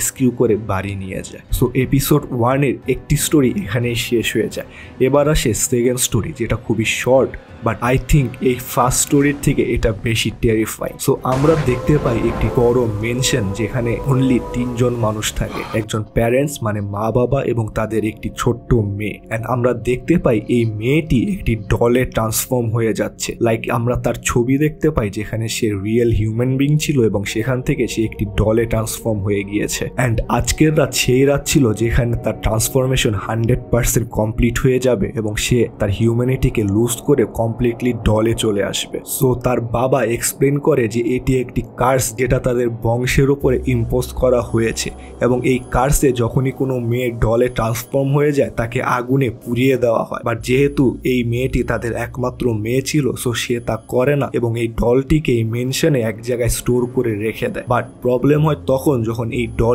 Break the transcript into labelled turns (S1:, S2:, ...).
S1: Rescue করে বাড়ি নিয়ে যায়। সো এপিসোড 1 এর একটি স্টোরি এখানেই শেষ হয়ে যায়। এবার আসে সেকেন্ড স্টোরি, যেটা খুবই শর্ট, বাট আই থিঙ্ক এই ফার্স্ট স্টোরির থেকে এটা বেশি টেরিফাইং। সো আমরা দেখতে পাই একটি বড় মেনশন যেখানে অনলি 3জন মানুষ থাকে, একজন প্যারেন্টস মানে মা বাবা এবং তাদের একটি ছোট্ট মেয়ে। অ্যান্ড আমরা দেখতে পাই এই মেয়েটি একটি ডলে ট্রান্সফর্ম হয়ে যাচ্ছে। লাইক আমরা তার ছবি দেখতে পাই যেখানে সে রিয়েল হিউম্যান বিং ছিল এবং সেখান থেকে সে একটি ডলে ট্রান্সফর্ম হয়ে গিয়েছে। অ্যান্ড আজকের রাত সেই রাত ছিল যেখানে তার ট্রান্সফরমেশন 100% কমপ্লিট হয়ে যাবে এবং সে তার হিউম্যানিটিকে লুজ করে কমপ্লিটলি ডলে চলে আসবে। সো তার বাবা এক্সপ্লেন করে যে এটি একটি কার্স যেটা তাদের বংশের উপরে ইম্পোজ করা হয়েছে এবং এই কার্সে যখনই কোনো মেয়ে ডলে ট্রান্সফর্ম হয়ে যায় তাকে আগুনে পুড়িয়ে দেওয়া হয়। বাট যেহেতু এই মেয়েটি তাদের একমাত্র মেয়ে ছিল, সো সে তা করে না এবং এই ডলটিকে এই মেনশনে এক জায়গায় স্টোর করে রেখে দেয়। বাট প্রবলেম হয় তখন যখন এই ডল